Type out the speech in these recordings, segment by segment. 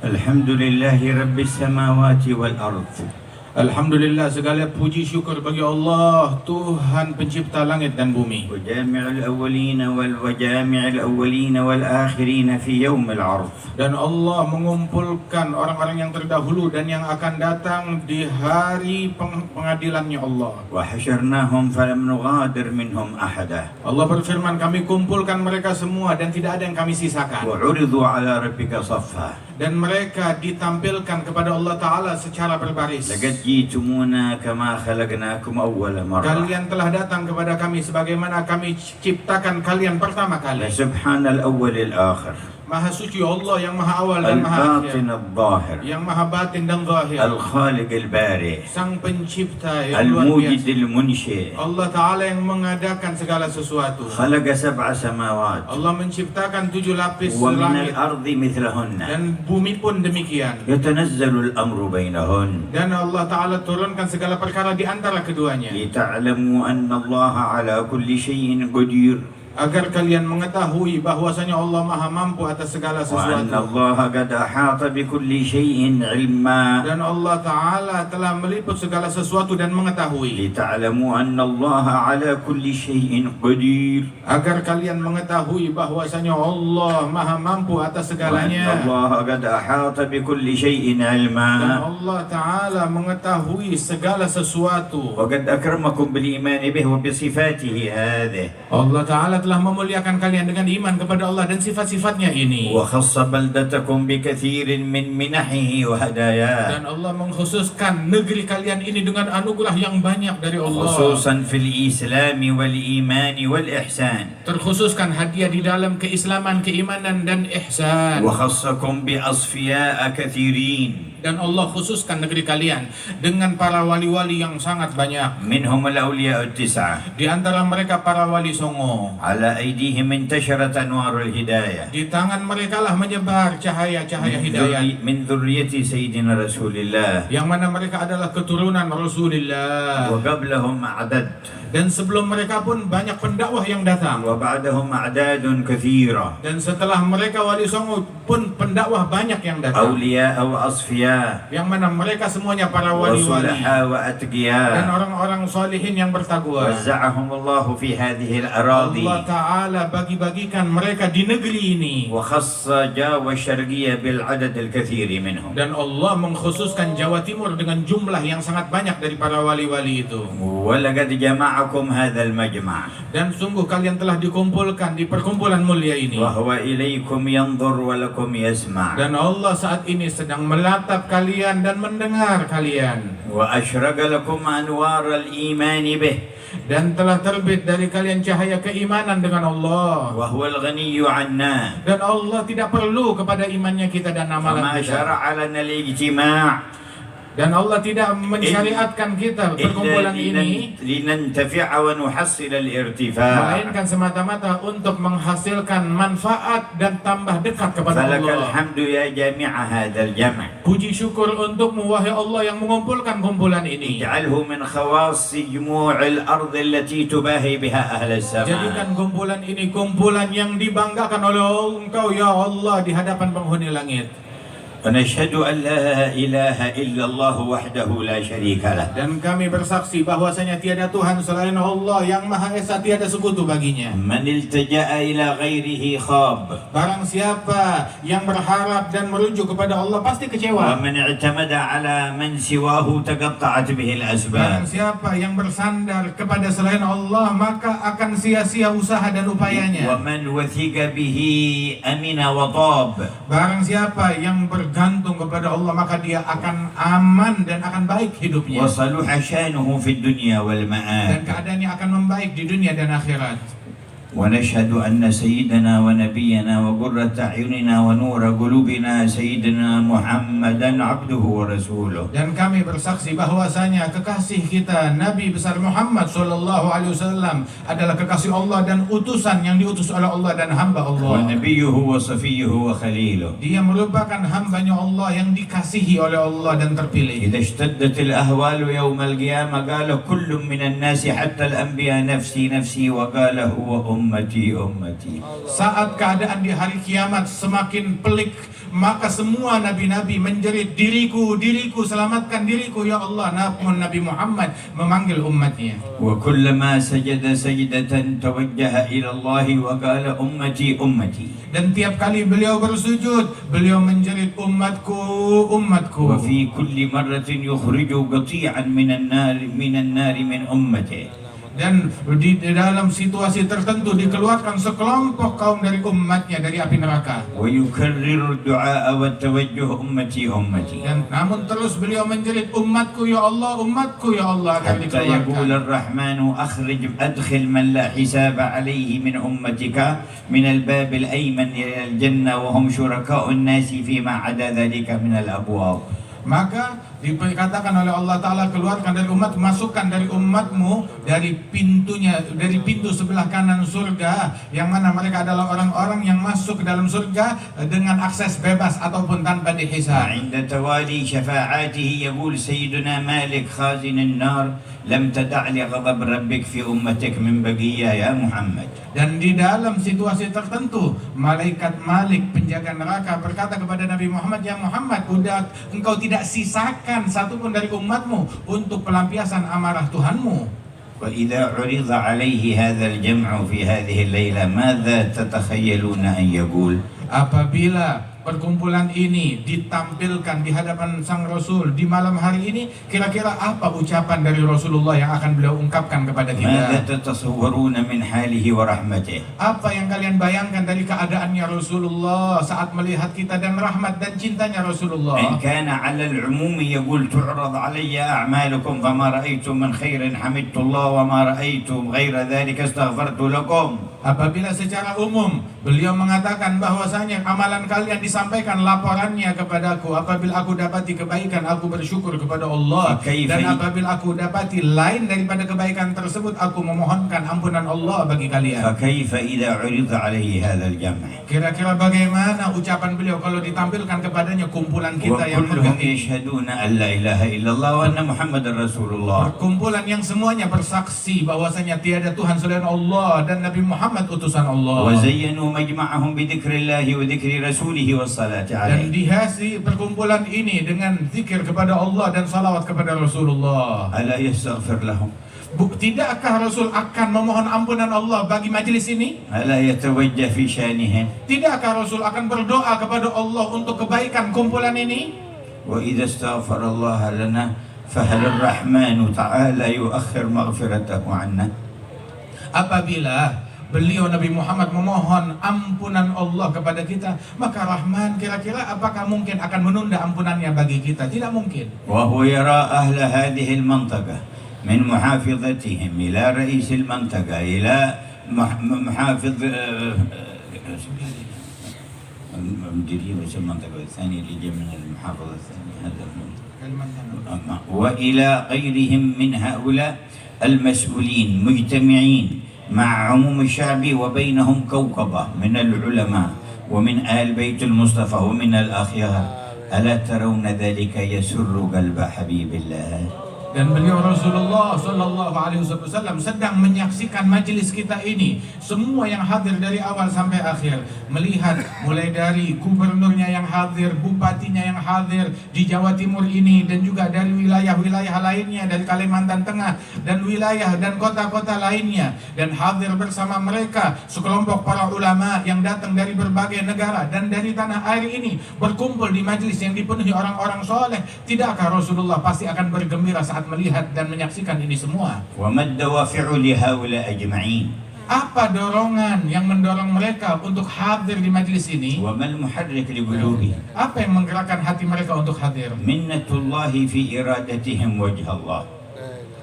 Alhamdulillahi Rabbis samawati wal ardh. Alhamdulillah, segala puji syukur bagi Allah, Tuhan pencipta langit dan bumi. Wajami'ul awwalina wal wajami'ul awwalina wal akhirina fi yaumil 'ardh. Dan Allah mengumpulkan orang-orang yang terdahulu dan yang akan datang di hari pengadilannya Allah. Wa hasyarnahum falam nughadir minhum ahada. Allah berfirman, kami kumpulkan mereka semua dan tidak ada yang kami sisakan. Wa 'uridu 'ala rabbika saffa. Dan mereka ditampilkan kepada Allah Ta'ala secara berbaris. Laqad jitumuna kama khalaqnakum awwala marrah. Kalian telah datang kepada kami sebagaimana kami ciptakan kalian pertama kali. Subhanal awwalil akhir. Maha suci Allah yang maha awal dan maha akhir, Al-batin al-zahir. yang maha batin dan zahir, Al-khaliq al-bari. sang pencipta yang luar Al-mujid biasa. al-munshi. Allah Ta'ala yang mengadakan segala sesuatu. Khalaqa sab'a samawat. Allah menciptakan 7 lapis Wa min langit al-ardi mithlahunna. dan bumi pun demikian. يتنزل الأمر بينهن Dan Allah Ta'ala turunkan segala perkara di antara keduanya, لتعلموا أن الله على كل شيء قدير agar kalian mengetahui bahwasanya Allah maha mampu atas segala وأن sesuatu. الله قد أحاط بكل شيء علما Dan Allah Ta'ala telah meliput segala sesuatu dan mengetahui, لتعلموا أن الله على كل شيء قدير agar kalian mengetahui bahwasanya Allah maha mampu atas وأن segalanya. الله قد أحاط بكل شيء Dan علما Allah Ta'ala mengetahui segala sesuatu. وقد أكرمكم بالإيمان به وبصفاته هذه Allah Ta'ala telah memuliakan kalian dengan iman kepada Allah dan sifat-sifatnya ini. وخص بلدتكم بكثير من منحه وهداياه Dan Allah mengkhususkan negeri kalian ini dengan anugerah yang banyak dari Allah. خصوصا في الإسلام والإيمان والإحسان Terkhususkan hadiah di dalam keislaman, keimanan dan ihsan. وخصكم بأصفياء كثيرين Dan Allah khususkan negeri kalian dengan para wali-wali yang sangat banyak. منهم الأولياء التسعة Di antara mereka para wali songo. على أيديهم انتشرت أنوار الهداية Di tangan mereka lah menyebar cahaya-cahaya hidayah, من ذرية سيدنا رسول الله yang mana mereka adalah keturunan Rasulullah. وقبلهم أعداد Dan sebelum mereka pun banyak pendakwah yang datang. وبعدهم أعداد كثيرة Dan setelah mereka wali songo pun pendakwah banyak yang datang, أولياء وأصفياء yang mana mereka semuanya para wali-wali وصلحاء dan وأتقياء orang-orang solihin yang bertakwa. وزعهم الله في هذه الأراضي Allah Ta'ala bagi-bagikan mereka di negeri ini. وخص جاوة الشرقية بالعدد الكثير منهم Dan Allah mengkhususkan Jawa Timur dengan jumlah yang sangat banyak dari para wali-wali itu. ولقد جمعكم هذا المجمع Dan sungguh kalian telah dikumpulkan di perkumpulan mulia ini. وهو إليكم ينظر ولكم يسمع Dan Allah saat ini sedang melatap kalian dan mendengar kalian. وأشرق لكم أنوار الإيمان به Dan telah terbit dari kalian cahaya keimanan dengan Allah. وهو الغني عنا Dan Allah tidak perlu kepada imannya kita dan amalan فما kita. شرع لنا الاجتماع Dan Allah tidak mensyariatkan kita إلا perkumpulan ini لننتفع ونحصل الارتفاع melainkan semata-mata untuk menghasilkan manfaat dan tambah dekat kepada فلك Allah. الحمد يا جامع هذا الجمع Puji syukur untukmu wahai Allah yang mengumpulkan kumpulan ini. اجعله من خواص جموع الأرض التي تباهي بها أهل Jadikan السماء kumpulan ini kumpulan yang dibanggakan oleh Engkau ya Allah di hadapan penghuni langit. ونشهد أن لا إله إلا الله وحده لا شريك له Dan kami bersaksi bahwasanya tiada Tuhan selain Allah yang Maha Esa, tiada sekutu baginya. من التجأ إلى غيره خاب Barang siapa yang berharap dan merujuk kepada Allah pasti kecewa. ومن اعتمد على من سواه تقطعت به Barang الأسباب siapa yang bersandar kepada selain Allah maka akan sia-sia usaha dan upayanya. ومن وثق به أمن وطاب Barang siapa yang bergantung kepada Allah maka dia akan aman dan akan baik hidupnya. وصلح شانه في الدنيا Dan والمآب keadaannya akan membaik di dunia dan akhirat. ونشهد أن سيدنا ونبينا وقرة أعيننا ونور قلوبنا سيدنا محمدا عبده ورسوله. Dan kami bersaksi bahwasanya kekasih kita Nabi besar Muhammad sallallahu alaihi wasallam adalah kekasih Allah dan utusan yang diutus oleh Allah dan hamba Allah. ونبيه وصفيه وخليله. Dia merupakan hambanya Allah yang dikasihi oleh Allah dan terpilih. إذا اشتدت الأهوال يوم القيامة قال كل من الناس حتى الأنبياء نفسي نفسي وقال هو أمتي أمتي. Saat keadaan di hari kiamat semakin pelik, maka semua nabi-nabi menjerit, diriku, diriku, selamatkan diriku ya Allah. Namun Nabi Muhammad memanggil umatnya. وكلما سجد سجدة توجه إلى الله وقال أمتي أمتي. Dan tiap kali beliau bersujud, beliau menjerit umatku, umatku. وفي كل مرة يخرج قطيعا من النار من أمته. Dan di dalam situasi tertentu dikeluarkan sekelompok kaum dari umatnya dari api neraka. ويكرر الدعاء والتوجه أمتي أمتي. Dan namun terus beliau menjerit umatku ya Allah, umatku ya Allah akan حتى يقول dikeluarkan. الرحمن أدخل من لا حساب عليه من أمتك من الباب الأيمن إلى الجنة وهم شركاء الناس فيما عدا ذلك من الأبواب. Maka dikatakan oleh Allah Ta'ala, keluarkan dari umat, masukkan dari umatmu dari pintunya, dari pintu sebelah kanan surga, yang mana mereka adalah orang-orang yang masuk ke dalam surga dengan akses bebas ataupun tanpa dihisab. عند توالي شفاعاته يقول سيدنا مالك خازن النار لم تدع لغضب ربك في أمتك من بقية يا محمد. Dan di dalam situasi tertentu, malaikat Malik penjaga neraka berkata kepada Nabi Muhammad, ya Muhammad, engkau tidak sisakan satupun dari umatmu untuk pelampiasan amarah Tuhanmu. وإذا عرض عليه هذا الجمع في هذه الليلة ماذا تتخيلون أن يقول؟ Apabila perkumpulan ini ditampilkan di hadapan sang Rasul di malam hari ini, kira-kira apa ucapan dari Rasulullah yang akan beliau ungkapkan kepada ماذا kita? تتصورون من حاله ورحمته؟ Apa yang kalian bayangkan dari keadaannya Rasulullah saat melihat kita dan rahmat dan cintanya إن Rasulullah? كان على العموم يقول تعرض علي أعمالكم فما رأيت من خير حمدت الله وما رأيت غير ذلك استغفرت لكم. Apabila secara umum beliau mengatakan bahwasanya amalan kalian disampaikan laporannya kepadaku, apabila aku dapati kebaikan aku bersyukur kepada Allah, dan apabila aku dapati lain daripada kebaikan tersebut aku memohonkan ampunan Allah bagi kalian. فكيف إذا عرض عليه هذا الجمع؟ Kira-kira bagaimana ucapan beliau kalau ditampilkan kepadanya kumpulan kita yang وكلهم megah ini? يشهدون أن لا إله إلا الله وأن محمد رسول الله. Perkumpulan yang semuanya bersaksi bahwasanya tiada Tuhan selain Allah dan Nabi Muhammad utusan Allah. وزينوا مجمعهم بذكر الله وذكر رسوله والصلاة Dan عليه. dihiasi perkumpulan ini dengan zikir kepada Allah dan salawat kepada Rasulullah. ألا يستغفر لهم؟ Tidakkah Rasul akan memohon ampunan Allah bagi majelis ini? ألا يتوجه في شانهم؟ Tidakkah Rasul akan berdoa kepada Allah untuk kebaikan kumpulan ini? وإذا استغفر الله لنا فهل الرحمن تعالى يؤخر مغفرته عنا؟ Apabila beliau Nabi Muhammad memohon ampunan Allah kepada kita, maka Rahman kira-kira apakah mungkin akan menunda ampunannya bagi kita? Tidak mungkin. وهو يرى أهل هذه المنطقة من محافظتهم إلى رئيس المنطقة إلى محافظ مديرية المنطقة الثانية اللي جاء من المحافظة الثانية هذا وإلى غيرهم من هؤلاء المسؤولين مجتمعين مع عموم الشعب وبينهم كوكبة من العلماء ومن آل بيت المصطفى ومن الأخيار. ألا ترون ذلك يسر قلب حبيب الله؟ Dan beliau Rasulullah Sallallahu Alaihi Wasallam sedang menyaksikan majelis kita ini, semua yang hadir dari awal sampai akhir, melihat mulai dari gubernurnya yang hadir, bupatinya yang hadir di Jawa Timur ini, dan juga dari wilayah-wilayah lainnya, dari Kalimantan Tengah dan wilayah dan kota-kota lainnya, dan hadir bersama mereka sekelompok para ulama yang datang dari berbagai negara dan dari tanah air ini, berkumpul di majelis yang dipenuhi orang-orang soleh. Tidakkah Rasulullah pasti akan bergembira saat melihat dan menyaksikan ini semua? وما الدوافع لهؤلاء أجمعين؟ Apa dorongan yang mendorong mereka untuk hadir di majelis ini? وما المحرك لقلوبهم؟ Apa yang menggerakkan hati mereka untuk hadir? منة الله في إرادتهم وجه الله.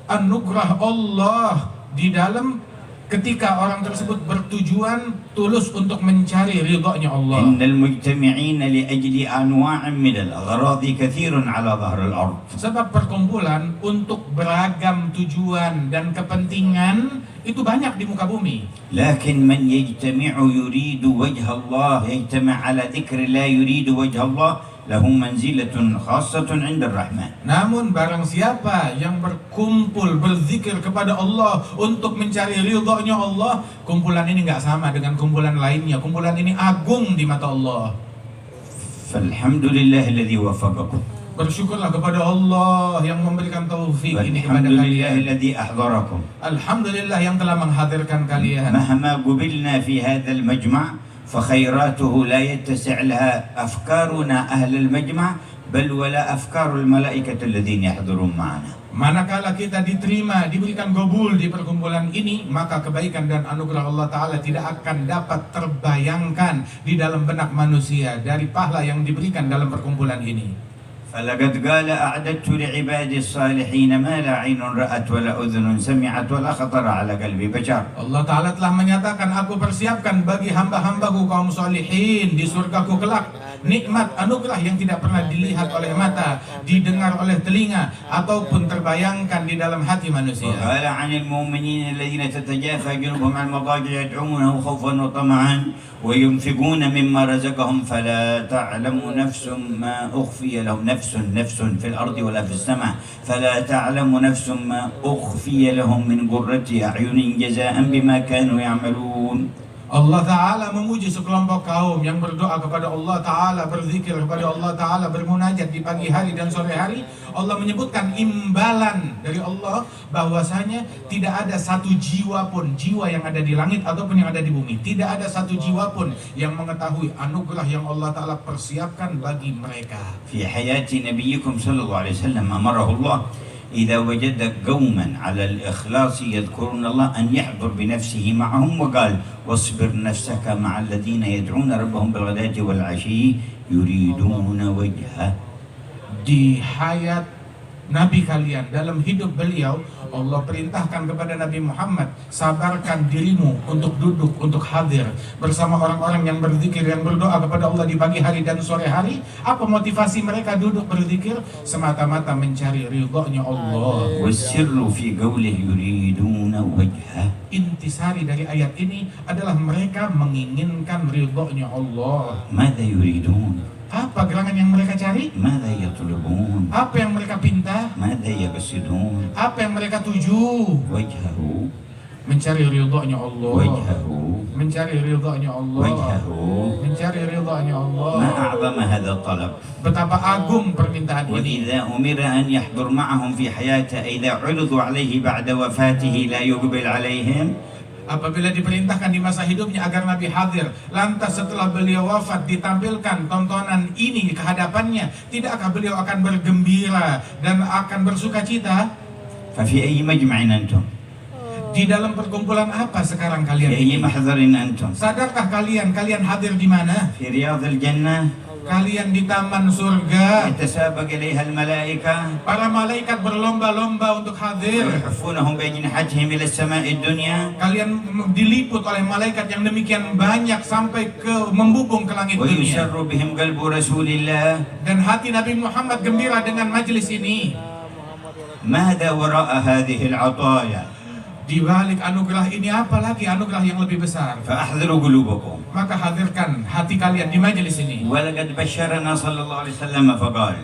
Anugerah Allah di dalam ketika orang tersebut bertujuan tulus untuk mencari ridhonya Allah. إن المجتمعين لأجل أنواع من الأغراض كثير على ظهر الأرض. Sebab perkumpulan untuk beragam tujuan dan kepentingan itu banyak di muka bumi. لكن من يجتمع يريد وجه الله يجتمع على ذكر الله يريد وجه الله له منزلة خاصة عند الرحمن. Namun barang siapa yang berkumpul berzikir kepada Allah untuk mencari ridhonya Allah, kumpulan ini nggak sama dengan kumpulan lainnya. Kumpulan ini agung di mata Allah. فالحمد لله الذي وفقكم. Bersyukurlah kepada Allah yang memberikan taufik ini kepada والحمد لله kalian. الذي أحضركم. Alhamdulillah yang telah menghadirkan kalian. مهما قبلنا في هذا المجمع فخيراته لا يتسع لها أفكارنا أهل المجمع بل ولا أفكار الملائكة الذين يحضرون معنا. Manakala kita diterima, diberikan gobul di perkumpulan ini, maka kebaikan dan anugerah Allah Ta'ala tidak akan dapat terbayangkan di dalam benak manusia dari pahala yang diberikan dalam perkumpulan ini. فلقد قال أعددت لعبادي الصالحين ما لا عين رأت ولا أذن سمعت ولا خطر على قلب بشر. Allah Ta'ala telah menyatakan, aku persiapkan bagi hamba-hambaku kaum solihin di surgaku kelak nikmat anugerah yang tidak pernah dilihat oleh mata, didengar oleh telinga, ataupun terbayangkan di dalam hati manusia. وقال عن المؤمنين الذين تتجافى جنوبهم عن المضاجع يدعونه خوفا وطمعا وينفقون مما رزقهم فلا تعلم نفس ما أخفي لهم نفس في الأرض ولا في السماء فلا تعلم نفس ما أخفي لهم من قرة أعين جزاء بما كانوا يعملون. Allah Ta'ala memuji sekelompok kaum yang berdoa kepada Allah Ta'ala, berzikir kepada Allah Ta'ala, bermunajat di pagi hari dan sore hari. Allah menyebutkan imbalan dari Allah bahwasanya tidak ada satu jiwa pun, jiwa yang ada di langit ataupun yang ada di bumi, tidak ada satu jiwa pun yang mengetahui anugerah yang Allah Ta'ala persiapkan bagi mereka. في حياة نبيكم صلى الله عليه وسلم أمره الله إذا وجد قوما على الإخلاص يذكرون الله أن يحضر بنفسه معهم وقال واصبر نفسك مع الذين يدعون ربهم بالغداة والعشي يريدون وجهه. Di hayat Nabi kalian, dalam hidup beliau, Allah perintahkan kepada Nabi Muhammad, sabarkan dirimu untuk duduk, untuk hadir bersama orang-orang yang berzikir, yang berdoa kepada Allah di pagi hari dan sore hari. Apa motivasi mereka duduk berzikir? Semata-mata mencari ridhonya Allah. والسر في قوله يريدون وجهه. Intisari dari ayat ini adalah mereka menginginkan ridhonya Allah. ماذا يريدون؟ Apa gerangan yang mereka cari? ماذا يطلبون؟ Apa yang mereka pinta? ماذا يقصدون؟ Apa yang mereka tuju? وجهه Mencari ridhonya Allah. وجهه Mencari ridhonya Allah. وجهه. Mencari ridhonya Allah. ما أعظم هذا الطلب. Betapa agung permintaan ini. وإذا أمر أن يحضر معهم في حياته إذا عرضوا عليه بعد وفاته لا يقبل عليهم. Apabila diperintahkan di masa hidupnya agar Nabi hadir, lantas setelah beliau wafat ditampilkan tontonan ini ke hadapannya, tidakkah beliau akan bergembira dan akan bersuka cita? ففي أي مجمع أنتم؟ Di dalam perkumpulan apa sekarang في kalian أي ini? محضر أنتم؟ Sadarkah kalian hadir di mana? في رياض الجنة Kalian di taman surga. يتسابق إليها الملائكة Para malaikat berlomba-lomba untuk hadir. ويحفونهم بأجنحتهم إلى السماء الدنيا Kalian diliput oleh malaikat yang demikian banyak sampai ke membubung ke langit dunia. ويسر بهم قلب رسول الله. Dan hati Nabi Muhammad gembira dengan majelis ini. ماذا وراء هذه العطايا؟ Di balik anugerah ini apa lagi anugerah yang lebih besar? فأحضروا قلوبكم. Maka hadirkan hati kalian di majelis ini. ولقد بشرنا صلى الله عليه وسلم فقال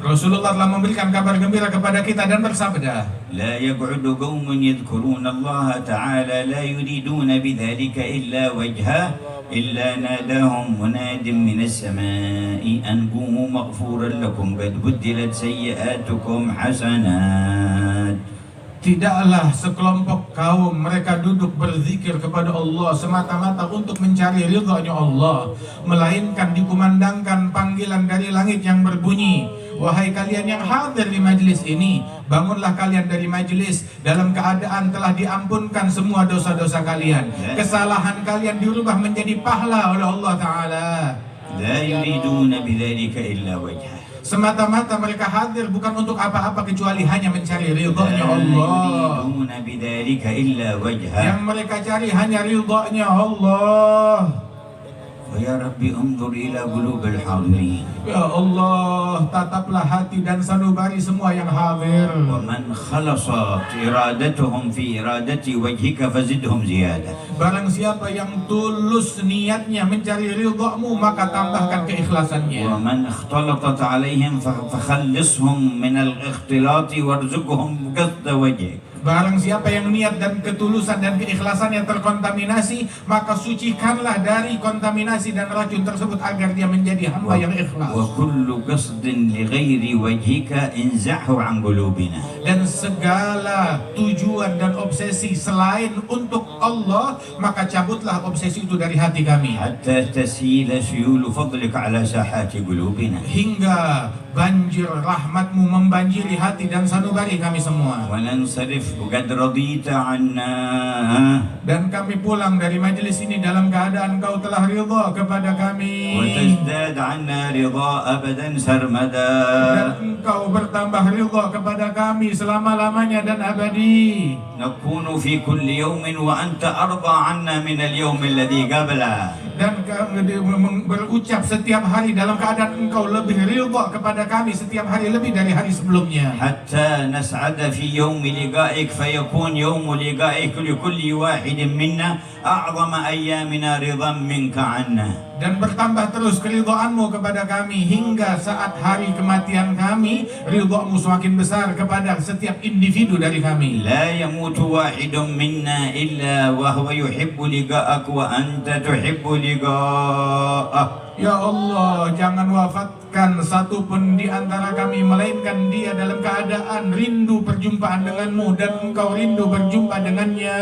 Rasulullah telah memberikan kabar gembira kepada kita dan bersabda, لا يقعد قوم يذكرون الله تعالى لا يريدون بذلك إلا وجهه إلا ناداهم مناد من السماء أن قوموا مغفورا لكم قد بدلت سيئاتكم حسنات. tidaklah sekelompok kaum mereka duduk berzikir kepada Allah semata-mata untuk mencari ridhonya Allah, melainkan dikumandangkan panggilan dari langit yang berbunyi, wahai kalian yang hadir di majelis ini, bangunlah kalian dari majelis dalam keadaan telah diampunkan semua dosa-dosa kalian, kesalahan kalian dirubah menjadi pahala oleh Allah Ta'ala. لا يريدون بذلك إلا وجهه. Semata-mata mereka hadir bukan untuk apa-apa kecuali hanya mencari ridhonya Allah. يريدون بذلك إلا وجهه. Yang mereka cari hanya ridhonya Allah. ويا ربي انظر إلى قلوب الحاضرين. Ya Allah, tataplah hati dan sanubari semua yang hadir. ومن خلصت إرادتهم في إرادة وجهك فزدهم زيادة. Barang siapa yang tulus niatnya mencari ridhamu, maka tambahkan keikhlasannya. ومن اختلطت عليهم فخلصهم من الاختلاط وارزقهم قصد وجهك. Barang siapa yang niat dan ketulusan dan keikhlasannya terkontaminasi, maka sucikanlah dari kontaminasi dan racun tersebut agar dia menjadi hamba yang ikhlas. وكل قصد لغير وجهك انزعه عن قلوبنا. Dan segala tujuan dan obsesi selain untuk Allah, maka cabutlah obsesi itu dari hati kami. حتى تسيل سيول فضلك على ساحات قلوبنا. Hingga banjir rahmatmu membanjiri hati dan sanubari kami semua. وننصرف وقد رضيت عنا. Dan kami pulang dari majelis ini dalam keadaan Kau telah ridha kepada kami. وتزداد عنا رضا أبدا سرمدا. Dan Engkau bertambah ridha kepada kami selama-lamanya dan abadi. نكون في كل يوم وأنت أرضى عنا من اليوم الذي قبله. Dan kami berucap setiap hari dalam keadaan Engkau lebih ridha kepada kami setiap hari lebih dari hari sebelumnya. حتى نسعد في يوم لقائك فيكون يوم لقائك لكل واحد منا أعظم أيامنا رضا منك عنا. Dan bertambah terus keridhaan-Mu kepada kami hingga saat hari kematian kami, ridha-Mu semakin besar kepada setiap individu dari kami. لا يموت واحد منا إلا وهو يحب لقاءك وأنت تحب لقاءه. Ya Allah, jangan wafatkan satu pun di antara kami melainkan dia dalam keadaan rindu perjumpaan denganmu dan Engkau rindu berjumpa dengannya.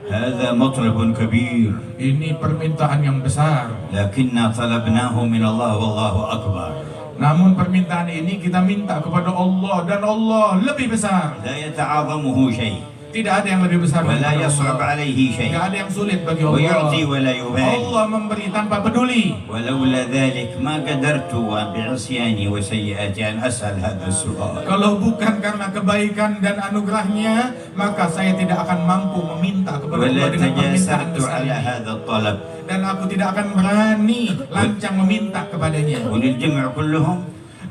هذا مطلب كبير Ini permintaan yang besar. لكننا طلبناه من الله والله أكبر. Namun permintaan ini kita minta kepada Allah dan Allah lebih besar. لا يتعاظمه شيء Tidak ada yang lebih besar ولا daripada يصعب Allah. عليه شيء Tidak ada yang sulit bagi Allah. ويعطي ولا يبالي. Allah memberi tanpa peduli. ولولا ذلك ما قدرت بعصياني وسيئاتي أن أسأل هذا السؤال. Kalau bukan karena kebaikan dan anugerahnya, maka saya tidak akan mampu meminta kepada ولا Allah dengan permintaan تجاسرت besar على ini. هذا الطلب. Dan aku tidak akan berani lancang meminta kepadanya. وللجمع كلهم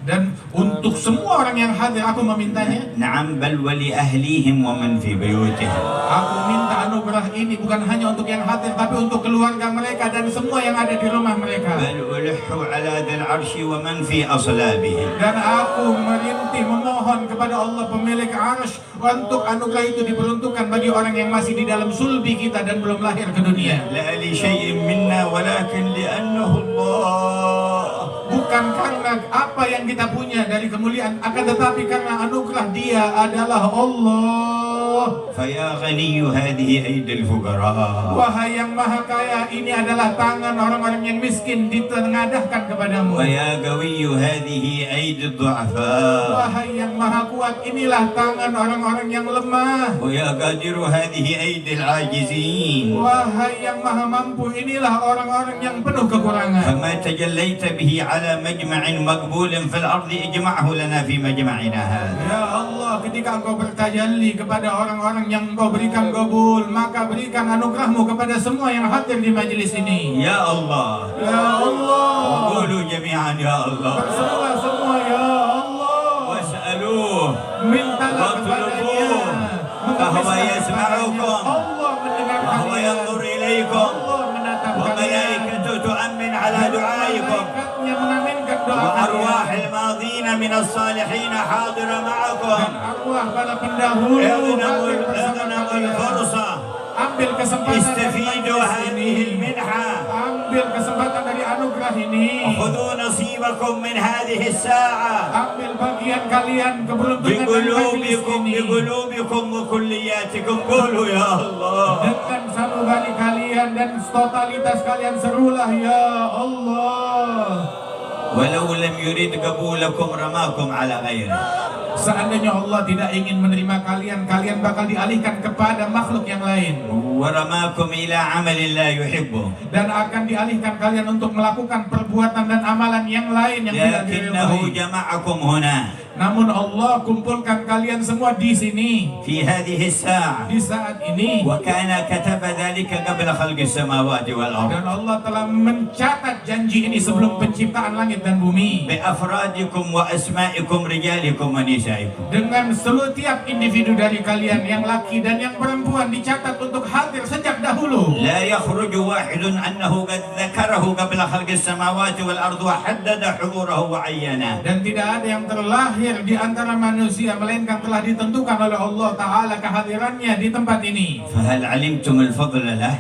Dan untuk semua orang yang hadir aku memintanya. نعم بل ولأهليهم ومن في بيوتهم. Aku minta anugerah ini bukan hanya untuk yang hadir, tapi untuk keluarga mereka dan semua yang ada di rumah mereka. بل ألح على ذي العرش ومن في أصلابهم. Dan aku merintih memohon kepada Allah pemilik arsy untuk anugerah itu diperuntukkan bagi orang yang masih di dalam sulbi kita dan belum lahir ke dunia. لا لشيء منا ولكن لأنه الله. Bukan karena apa yang kita punya dari kemuliaan, akan tetapi karena anugerah Dia adalah Allah. فيا غني هذه أيدي الفقراء. Wahai yang maha kaya, ini adalah tangan orang-orang yang miskin ditengadahkan kepadamu. ويا قوي هذه أيدي الضعفاء. Wahai yang maha kuat, inilah tangan orang-orang yang lemah. ويا قادر هذه أيدي العاجزين. Wahai yang maha mampu, inilah orang-orang yang penuh kekurangan. فما تجليت به على مجمع مقبول في الأرض اجمعه لنا في مجمعنا هذا. Ya Allah, ketika Engkau bertajalli kepada orang-orang yang Engkau berikan qabul, maka berikan anugerahmu kepada semua yang hadir di majelis ini. يا الله. Ya Allah, قولوا جميعا يا الله. berserulah semua ya Allah. واسألوه. Mintalah kepadanya. فهو يسمعكم. Allah mendengar وهو kalian. ينظر إليكم. Allah menatap kalian. وملائكته تؤمن على دعائكم. Malaikatnya mengaminkan doa وأرواح kalian. الماضين من الصالحين حاضرة Dan معكم. arwah para pendahulu hadir bersama اغنموا kalian. الفرصة. Ambil kesempatan dari استفيدوا majelis هذه ini. المنحة. Ambil kesempatan dari anugerah ini. خذوا نصيبكم من هذه الساعة. Ambil bagian kalian keberuntungan dari majelis بقلوبكم ini. بقلوبكم وكلياتكم. قولوا يا الله. Dengan sanubari kalian dan totalitas kalian serulah ya Allah. ولو لم يرد قبولكم رماكم على غيره. Seandainya Allah tidak ingin menerima kalian, kalian bakal dialihkan kepada makhluk yang lain. ورماكم إلى عمل لا يحبه. Dan akan dialihkan kalian untuk melakukan perbuatan dan amalan yang lain yang tidak لكنه diridhoi. جمعكم هنا Namun Allah kumpulkan kalian semua di sini, في هذه الساعة. di saat ini. وكان كتب ذلك قبل خلق السماوات والأرض. Dan Allah telah mencatat janji ini sebelum penciptaan langit dan bumi. بأفرادكم وأسمائكم رجالكم ونسائكم. Dengan setiap individu dari kalian yang laki dan yang perempuan dicatat untuk hadir sejak dahulu. لا يخرج واحد أنه قد ذكره قبل خلق السماوات والأرض وحدد حضوره وعينه. Dan tidak ada yang terlahir hadir di antara manusia, melainkan telah ditentukan oleh Allah Ta'ala kehadirannya di tempat ini. فهل علمتم الفضل له؟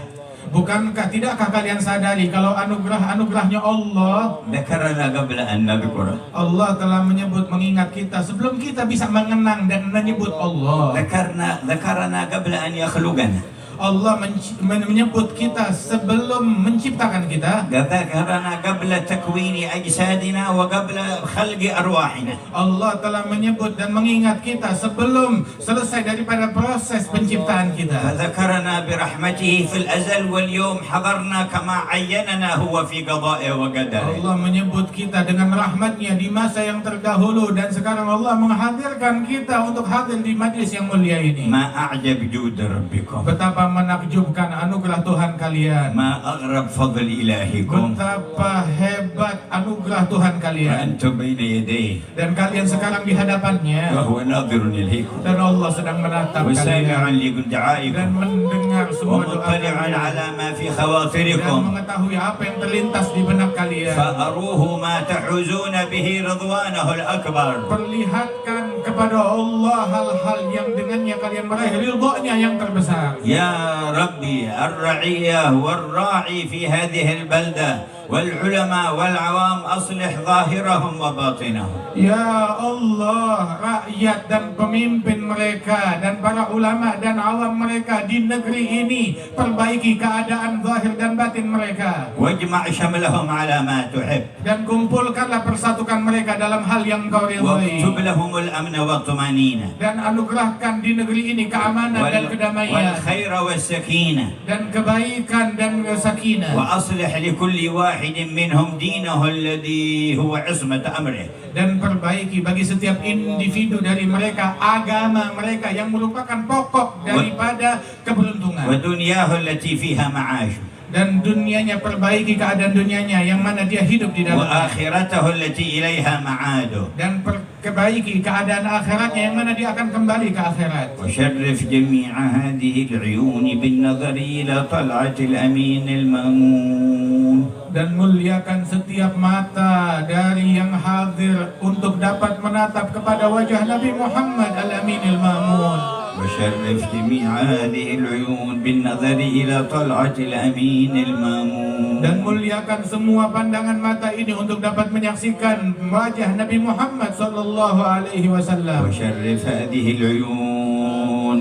Tidakkah kalian sadari kalau anugerahnya Allah? ذكرنا قبل أن نذكره. Allah telah menyebut, mengingat kita sebelum kita bisa mengenang dan menyebut Allah. ذكرنا قبل أن يخلقنا. Allah menyebut kita sebelum menciptakan kita. ذكرنا قبل تكوين أجسادنا وقبل خلق أرواحنا. Allah telah menyebut dan mengingat kita sebelum selesai daripada proses penciptaan kita. فذكرنا برحمته في الأزل واليوم حضرنا كما عيننا هو في قضائه وقدره. Allah menyebut kita dengan rahmatnya di masa yang terdahulu, dan sekarang Allah menghadirkan kita untuk hadir di majlis yang mulia ini. ما أعجب جود ربكم. Betapa menakjubkan anugerah Tuhan kalian. ما أغرب فضل إلهكم. Betapa hebat anugerah Tuhan kalian. وأنتم بين يديه. Dan kalian sekarang di hadapannya. وهو ناظر إليكم. Dan Allah sedang menatap وسامع kalian. لدعائكم. Dan mendengar semua doa ومطلع kalian. على ما في Dan خواطركم. mengetahui apa yang terlintas di benak kalian. فأروه ما تحوزون به رضوانه الأكبر. Perlihatkan kepada Allah hal-hal yang dengannya kalian meraih ridhonya yang terbesar. يا ربي الرعية والراعي في هذه البلدة والعلماء والعوام أصلح ظاهرهم وباطنهم. Ya Allah, rakyat dan pemimpin mereka dan para ulama dan awam mereka di negeri ini, perbaiki keadaan zahir dan batin mereka. واجمع شملهم على ما تحب. Dan kumpulkanlah, persatukan mereka dalam hal yang Kau ridhoi. واكتب لهم الأمن والطمأنينة. Dan anugerahkan di negeri ini keamanan dan kedamaian. والخير والسكينة. Dan kebaikan dan sakinah. وأصلح لكل واحد منهم دينه الذي هو عصمة أمره. Dan perbaiki bagi setiap individu dari mereka agama mereka yang merupakan pokok daripada keberuntungan. ودنياه التي فيها معاشه. Dan dunianya, perbaiki keadaan dunianya yang mana dia hidup di dalamnya. وآخرته التي إليها معاده. Dan perbaiki keadaan akhiratnya yang mana dia akan kembali ke akhirat. وشرف جميع هذه العيون بالنظر إلى طلعة الأمين المأمون. Dan muliakan setiap mata dari yang hadir untuk dapat menatap kepada wajah Nabi Muhammad Al-Aminil Ma'mun. وشرف جميع هذه العيون بالنظر إلى طلعة الأمين المأمون. Dan muliakan semua pandangan mata ini untuk dapat menyaksikan wajah Nabi Muhammad sallallahu alaihi wasallam. وشرف هذه العيون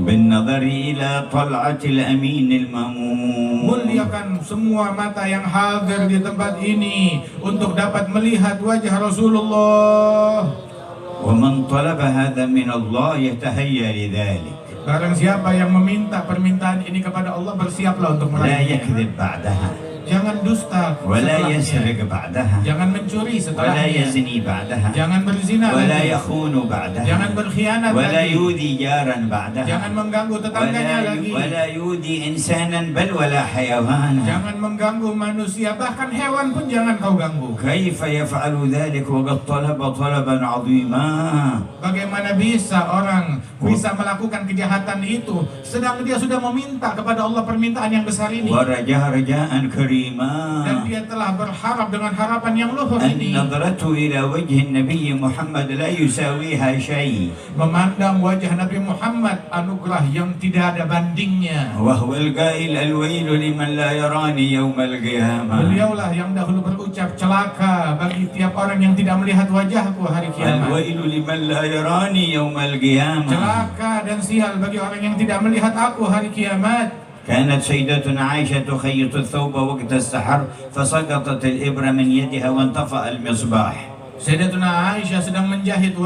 بالنظر إلى طلعة الأمين المأمون. Muliakan semua mata yang hadir di tempat ini untuk dapat melihat wajah Rasulullah. ومن طلب هذا من الله يتهيأ لذلك. Barang siapa yang meminta permintaan ini kepada Allah, bersiaplah untuk لا meraihnya. يكذب بعدها. Jangan dusta ولا setelahnya. يسرق بعدها. Jangan mencuri ولا setelahnya. يزني بعدها. Jangan berzina ولا lagi. يخون بعدها. Jangan berkhianat ولا lagi. يؤذي جارا بعدها. Jangan mengganggu tetangganya lagi. ولا يؤذي إنسانا بل ولا حيوانا. Jangan mengganggu manusia, bahkan hewan pun jangan kau ganggu. كيف يفعل ذلك وقد طلب طلبا عظيما؟ Bagaimana bisa orang bisa melakukan kejahatan itu sedang dia sudah meminta kepada Allah permintaan yang besar ini, ورجاء رجاء كريما. dan dia telah berharap dengan harapan yang luhur أن ini. نظرته إلى وجه النبي محمد لا يساويها شيء. Memandang wajah Nabi Muhammad, anugerah yang tidak ada bandingnya. وهو القائل الويل لمن لا يراني يوم القيامة. Beliaulah yang dahulu berucap, celaka bagi tiap orang yang tidak melihat wajahku hari kiamat. الويل لمن لا يراني يوم القيامة. Celaka dan sial bagi orang yang tidak melihat aku hari kiamat. كانت سيدتنا عائشة تخيط الثوب وقت السحر فسقطت الإبرة من يدها وانطفأ المصباح. Sayyidatuna Aisyah sedang menjahit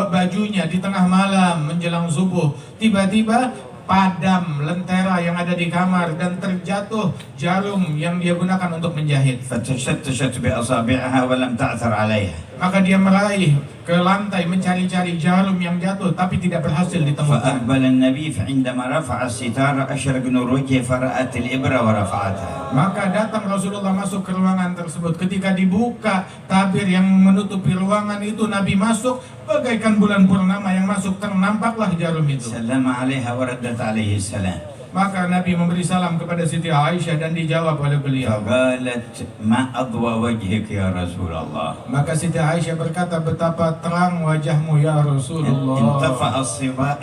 bajunya di tengah malam menjelang subuh. Tiba-tiba padam lentera yang ada di kamar dan terjatuh jarum yang dia gunakan untuk menjahit. فتشتشت بأصابعها ولم تعثر عليها. Maka dia meraih ke lantai mencari-cari jarum yang jatuh tapi tidak berhasil ditemukan. فأقبل النبي فعندما رفع الستار أشرق نور وجهه فرأت الإبرة ورفعتها. Maka datang Rasulullah masuk ke ruangan tersebut. Ketika dibuka tabir yang menutupi ruangan itu, Nabi masuk bagaikan bulan purnama yang masuk, ternampaklah jarum itu. سلم عليها وردت عليه السلام. Maka Nabi memberi salam kepada Siti Aisyah dan dijawab oleh beliau. فقالت ما أضوى وجهك يا رسول الله. Maka Siti Aisyah berkata, betapa terang wajahmu ya Rasulullah. انطفأ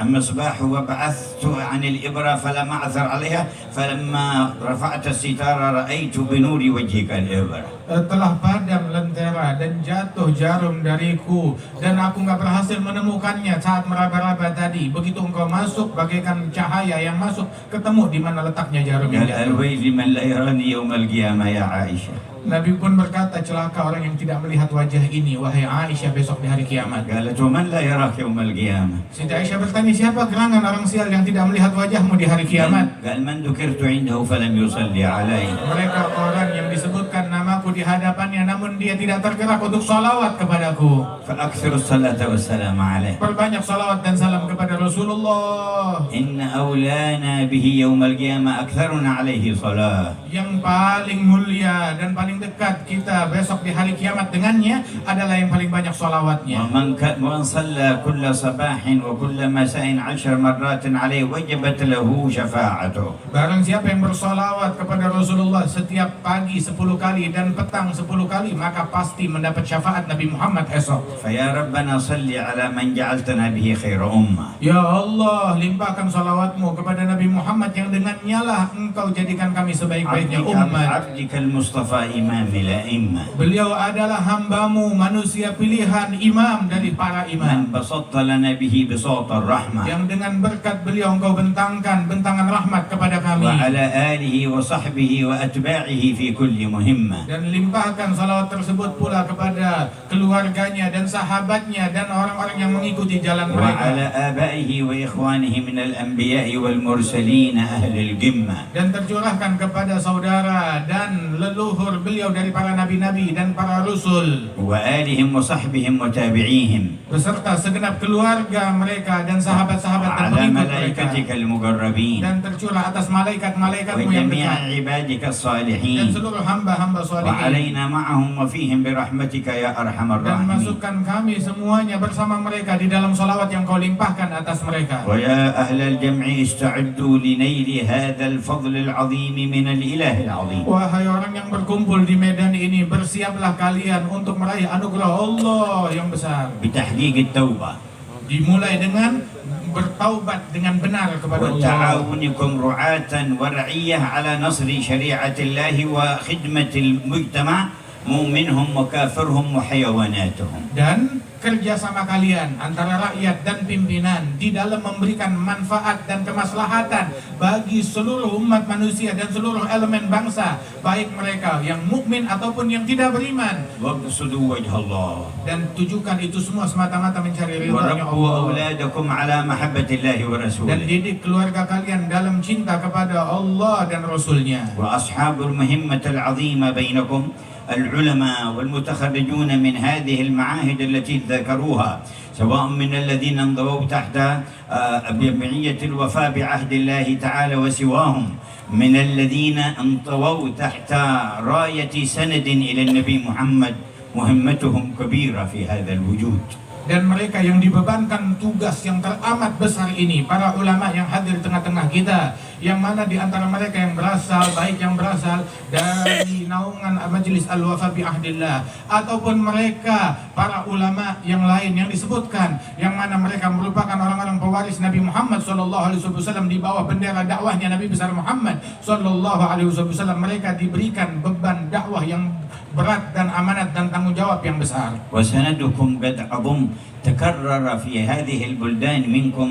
المصباح وبعثت عن الإبرة فلم أعثر عليها فلما رفعت الستارة رأيت بنور وجهك الإبرة. Telah padam lentera dan jatuh jarum dariku dan aku nggak berhasil menemukannya saat meraba-raba tadi. Begitu engkau masuk bagaikan cahaya yang masuk, ketemu di mana letaknya jarum yang قال jatuh. الويل من لا يراني يوم القيامة يا عائشة. Nabi pun berkata, celaka orang yang tidak melihat wajah ini, wahai Aisyah, besok di hari kiamat. قالت ومن لا يراك يوم القيامة. Siti Aisyah bertanya, siapa gerangan orang sial yang tidak melihat wajahmu di hari kiamat? قال من ذكرت عنده فلم يصلي علي. Mereka orang yang disebutkan namaku di hadapannya, namun dia tidak tergerak untuk salawat kepadaku. فأكثر الصلاة والسلام عليه. Perbanyak salawat dan salam kepada Rasulullah. إن أولانا به يوم القيامة أكثرنا عليه صلاة. Yang paling mulia dan paling dekat kita besok di hari kiamat dengannya adalah yang paling banyak salawatnya. ومن صلى كل صباح وكل مساء 10 مرات عليه وجبت له شفاعته. Barang siapa yang bersalawat kepada Rasulullah setiap pagi 10 kali dan petang 10 kali, maka pasti mendapat syafaat Nabi Muhammad esok. فيا ربنا صل على من جعلتنا به خير أمة. Ya Allah, limpahkan salawatmu kepada Nabi Muhammad yang dengannya lah engkau jadikan kami sebaik-baiknya umat. عبدك المصطفى إمام الأئمة. Beliau adalah hambamu, manusia pilihan, imam dari para imam. من بسطت لنا به بساط الرحمة. Yang dengan berkat beliau engkau bentangkan bentangan rahmat kepada kami. وعلى آله وصحبه وأتباعه في كل مهمة. Dan limpahkan salawat tersebut pula kepada keluarganya dan sahabatnya dan orang-orang yang mengikuti jalan وعلى mereka. آبائه وإخوانه من الأنبياء والمرسلين أهل القمة. Dan tercurahkan kepada saudara dan leluhur beliau dari para nabi-nabi dan para rasul, وآلهم وصحبهم وتابعيهم. beserta segenap keluarga mereka dan sahabat-sahabat dan على pengikut mereka, ملائكتك المقربين dan tercurah atas malaikat-malaikatmu yang وجميع dekat عبادك dan الصالحين seluruh hamba-hamba sholihin, وعلينا معهم وفيهم برحمتك يا أرحم dan الراحمين. masukkan kami semuanya bersama mereka di dalam salawat yang kau limpahkan atas mereka. ويا أهل الجمع استعدوا لنيل هذا الفضل العظيم من الإله العظيم. Wahai orang yang berkumpul di medan ini, bersiaplah kalian untuk meraih anugerah Allah yang besar. بتحقيق التوبة Dimulai dengan bertaubat dengan benar kepada Allah. وتعاونكم رعاة ورعية على نصر شريعة الله وخدمة المجتمع مؤمنهم وكافرهم وحيواناتهم. Dan kerjasama kalian antara rakyat dan pimpinan di dalam memberikan manfaat dan kemaslahatan bagi seluruh umat manusia dan seluruh elemen bangsa, baik mereka yang mukmin ataupun yang tidak beriman. واقصدوا وجه الله Dan tujukan itu semua semata-mata mencari ridha-Nya وربوا Allah. أولادكم على محبة الله Dan ورسوله. didik keluarga kalian dalam cinta kepada Allah dan Rasulnya. وأصحاب المهمة العظيمة بينكم العلماء والمتخرجون من هذه المعاهد التي ذكروها، سواء من الذين انضووا تحت جمعية الوفاء بعهد الله تعالى وسواهم من الذين انطووا تحت راية سند إلى النبي محمد، مهمتهم كبيرة في هذا الوجود. Dan mereka yang dibebankan tugas yang teramat besar ini, para ulama yang hadir di tengah-tengah kita, yang mana di antara mereka yang berasal, baik yang berasal dari naungan Majelis Al-Wafa bi Ahdillah, ataupun mereka para ulama yang lain yang disebutkan, yang mana mereka merupakan orang-orang pewaris Nabi Muhammad SAW di bawah bendera dakwahnya Nabi besar Muhammad SAW. Mereka diberikan beban dakwah yang berat dan amanat dan tanggung jawab yang besar. وسندكم قد عظم تكرر في هذه البلدان منكم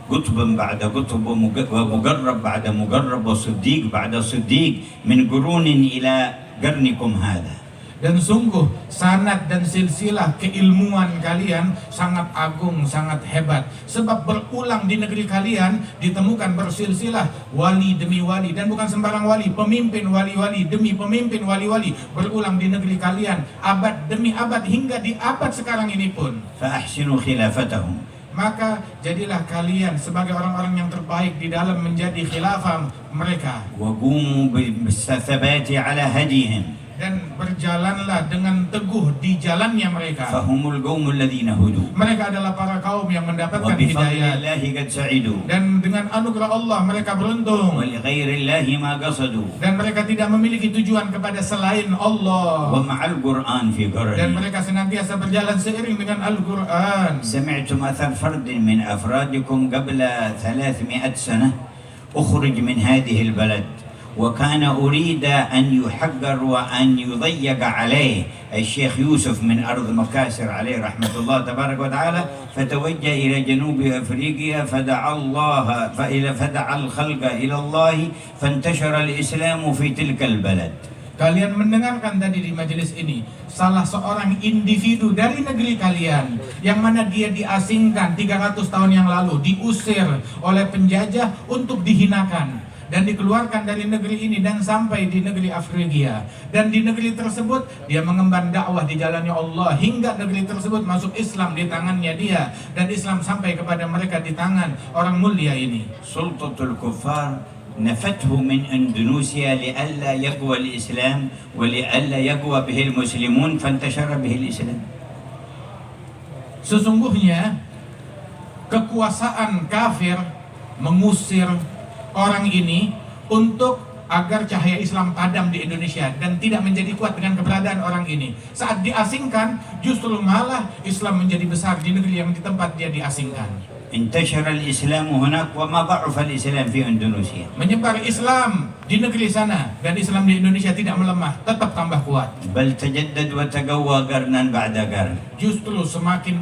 قطب بعد قطب ومقرب بعد مقرب وصديق بعد صديق من قرون إلى قرنكم هذا. Dan sungguh sanad dan silsilah keilmuan kalian sangat agung, sangat hebat. Sebab berulang di negeri kalian ditemukan bersilsilah wali demi wali, dan bukan sembarang wali, pemimpin wali-wali demi pemimpin wali-wali berulang di negeri kalian abad demi abad hingga di abad sekarang ini pun. فأحسنوا خلافتهم. Maka jadilah kalian sebagai orang-orang yang terbaik di dalam menjadi khilafah mereka. وقوموا بالثبات على هديهم. dan berjalanlah dengan teguh di jalannya mereka. فهم القوم الذين هدوا Mereka adalah para kaum yang mendapatkan وبفضل hidayah, الله قد سعدوا dan dengan anugerah Allah mereka beruntung, ولغير الله ما قصدوا dan mereka tidak memiliki tujuan kepada selain Allah, ومع القرآن في dan قرنه. mereka senantiasa berjalan seiring dengan Al-Quran. سمعتم أثر فرد من أفرادكم قبل 300 سنة أخرج من هذه البلد وكان أريد أن يحقر وأن يضيق عليه الشيخ يوسف من أرض مكاسر عليه رحمة الله تبارك وتعالى، فتوجه إلى جنوب أفريقيا فدعا الخلق إلى الله فانتشر الإسلام في تلك البلد. Kalian mendengarkan tadi di majelis ini salah seorang individu dari negeri kalian yang mana dia diasingkan 300 tahun yang lalu, diusir oleh penjajah untuk dihinakan dan dikeluarkan dari negeri ini dan sampai di negeri Afrika, dan di negeri tersebut dia mengemban dakwah di jalannya Allah hingga negeri tersebut masuk Islam di tangannya dia, dan Islam sampai kepada mereka di tangan orang mulia ini. سلطة الكفار نفته من إندونيسيا لئلا يقوى الإسلام ولئلا يقوى به المسلمون فانتشر به الإسلام. Sesungguhnya kekuasaan kafir mengusir orang ini untuk agar cahaya Islam padam di Indonesia dan tidak menjadi kuat dengan keberadaan orang ini. Saat diasingkan, justru malah Islam menjadi besar di negeri yang di tempat dia diasingkan. انتشر الإسلام هناك وما ضعف الإسلام في إندونيسيا. Menyebar Islam di negeri sana dan Islam di Indonesia tidak melemah, tetap tambah kuat. بل تجدد وتقوى قرنا بعد قرن. Justru semakin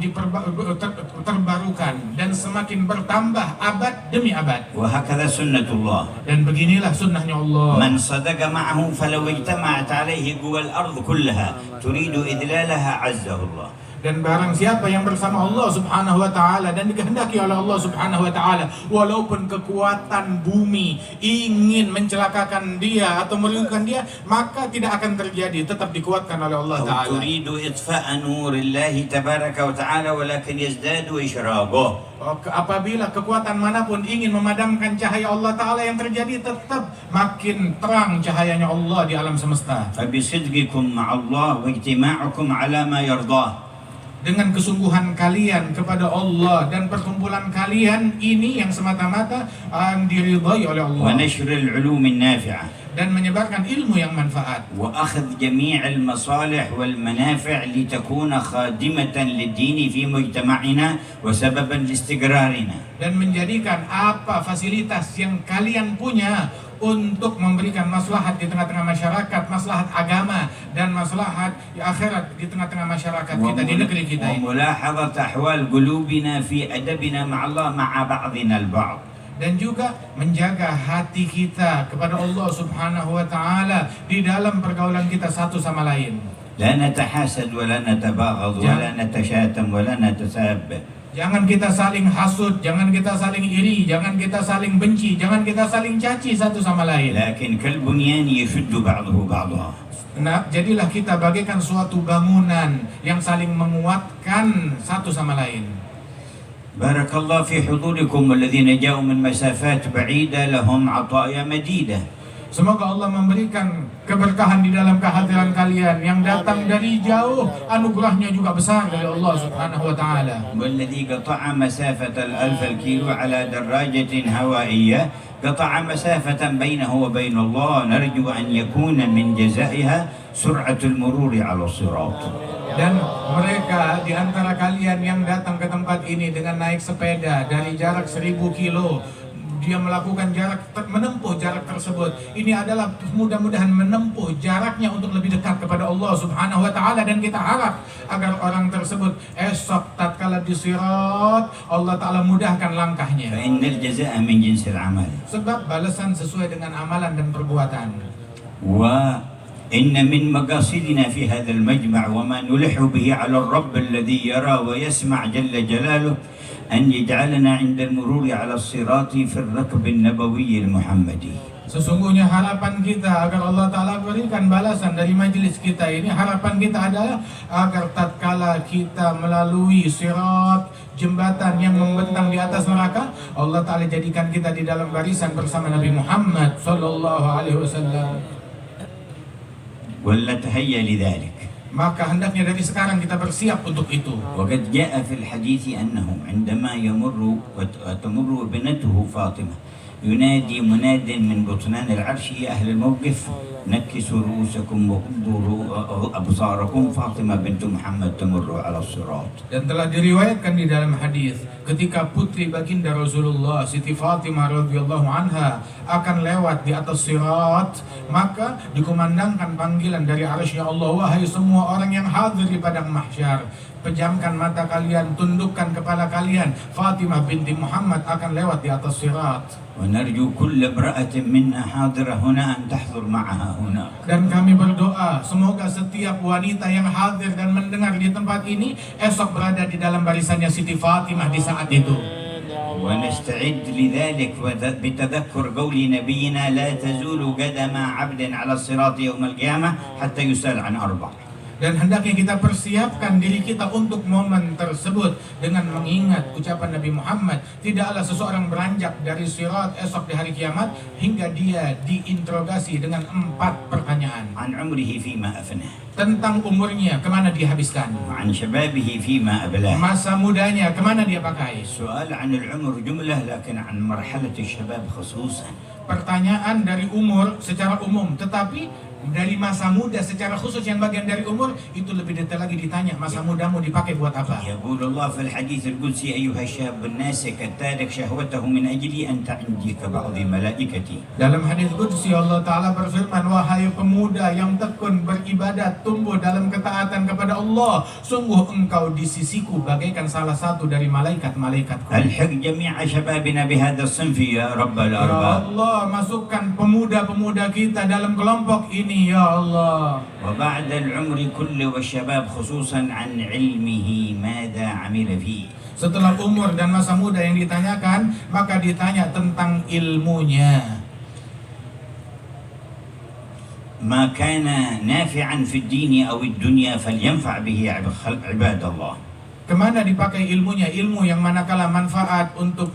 terbarukan dan semakin bertambah abad demi abad. وهكذا سنة الله. Dan beginilah sunnahnya Allah. من صدق معه فلو اجتمعت عليه قوى الأرض كلها تريد إذلالها عزه الله. Dan barang siapa yang bersama Allah Subhanahu wa taala dan dikehendaki oleh Allah Subhanahu wa taala, walaupun kekuatan bumi ingin mencelakakan dia atau merugikan dia, maka tidak akan terjadi, tetap dikuatkan oleh Allah taala. تريد إطفاء نور الله تبارك وتعالى ولكن يزداد إشراقه. Apabila kekuatan manapun ingin memadamkan cahaya Allah taala, yang terjadi tetap makin terang cahayanya Allah di alam semesta. فبصدقكم مع الله واجتماعكم على ما يرضاه. Dengan kesungguhan kalian kepada Allah dan perkumpulan kalian ini yang semata-mata yang diridhai oleh Allah, ونشر العلوم النافعة, dan menyebarkan ilmu yang manfaat, وأخذ جميع المصالح والمنافع لتكون خادمة للدين في مجتمعنا وسببا لاستقرارنا. Dan menjadikan apa fasilitas yang kalian punya untuk memberikan maslahat di tengah-tengah masyarakat, maslahat agama dan maslahat akhirat di tengah-tengah masyarakat kita di negeri kita ini. وملاحظة أحوال قلوبنا في أدبنا مع الله مع بعضنا البعض. Dan juga menjaga hati kita kepada Allah Subhanahu wa taala di dalam pergaulan kita satu sama lain. لا نتحاسد ولا نتباغض ولا نتشاتم ولا نتساب. Jangan kita saling hasud, jangan kita saling iri, jangan kita saling benci, jangan kita saling caci satu sama lain. لكن كالبنيان يشد بعضه بعضا. Nah, jadilah kita bagaikan suatu bangunan yang saling menguatkan satu sama lain. بارك الله في حضوركم والذين جاءوا من مسافات بعيدة لهم عطايا مديدة. Semoga Allah memberikan keberkahan di dalam kehadiran kalian. Yang datang dari jauh, anugerahnya juga besar dari Allah Subhanahu wa taala. والذي قطع مسافة 1000 الكيلو على دراجة هوائية قطع مسافة بينه وبين الله، نرجو أن يكون من جزائها سرعة المرور على الصراط. Dan mereka di antara kalian yang datang ke tempat ini dengan naik sepeda dari jarak 1000 kilo, dia melakukan menempuh jarak tersebut. Ini adalah mudah-mudahan menempuh jaraknya untuk lebih dekat kepada Allah Subhanahu wa taala, dan kita harap agar orang tersebut esok tatkala di sirat Allah taala mudahkan langkahnya. فإن الجزاء من جنس العمل. Sebab balasan sesuai dengan amalan dan perbuatan. وإن من مقاصدنا في هذا المجمع وما نلح به على الرب الذي يرى ويسمع جل جلاله أن يجعلنا عند المرور على الصراط في الركب النبوي المحمدي. Sesungguhnya harapan kita agar Allah Ta'ala berikan balasan dari majelis kita ini, harapan kita adalah agar tatkala kita melalui sirat, jembatan yang membentang di atas neraka, Allah Ta'ala jadikan kita di dalam barisan bersama Nabi Muhammad Sallallahu Alaihi Wasallam. ولنتهيأ لذلك. Maka hendaknya dari sekarang kita bersiap untuk itu. وقد جاء في الحديث أنه عندما يمر وتمر ابنته فاطمة ينادي مناد من بطنان العرش: يا أهل الموقف نكسوا رؤوسكم وغضوا أبصاركم، فاطمة بنت محمد تمر على الصراط. Dan telah diriwayatkan di dalam hadis, ketika putri baginda Rasulullah Siti Fatimah radhiyallahu anha akan lewat di atas sirat, maka dikumandangkan panggilan dari arsy Allah: wahai semua orang yang hadir di padang mahsyar, pejamkan mata kalian, tundukkan kepala kalian, Fatimah binti Muhammad akan lewat di atas sirat. ونرجو كل امرأة منا حاضرة هنا أن تحضر معها هنا. Dan kami berdoa semoga setiap wanita yang hadir dan mendengar di tempat ini esok berada di dalam barisannya Siti Fatimah di saat itu. ونستعد لذلك بتذكر قول نبينا: لا تزول قدم عبد على الصراط يوم القيامة حتى يسأل عن أربع. Dan hendaknya kita persiapkan diri kita untuk momen tersebut dengan mengingat ucapan Nabi Muhammad, tidaklah seseorang beranjak dari sirat esok di hari kiamat hingga dia diinterogasi dengan 4 pertanyaan. عن عمره فيما أفناه. Tentang umurnya, kemana dia habiskan. وعن شبابه فيما أبلاه. Masa mudanya, kemana dia pakai. السؤال عن العمر جملة، لكن عن مرحلة الشباب خصوصا. Pertanyaan dari umur secara umum, tetapi dari masa muda secara khusus yang bagian dari umur itu lebih detail lagi ditanya, masa mudamu dipakai buat apa? يقول الله في الحديث القدسي: أيها الشاب الناسك التارك شهوته من أجلي أنت عندي كبعض ملائكتي. Dalam hadis qudsi Allah Ta'ala berfirman: wahai pemuda yang tekun beribadat, tumbuh dalam ketaatan kepada Allah, sungguh engkau di sisiku bagaikan salah satu dari malaikat-malaikatku. ألحق جميع شبابنا بهذا الصنف يا رب Ya الأرباب. Allah, masukkan pemuda-pemuda kita dalam kelompok ini ya Allah. وبعد العمر كله والشباب خصوصا عن علمه ماذا عمل فيه. Setelah umur dan masa muda yang ditanyakan, maka ditanya tentang ilmunya. ما كان نافعا في الدين أو الدنيا فلينفع به عباد الله. Kemana dipakai ilmunya? Ilmu yang manakala manfaat untuk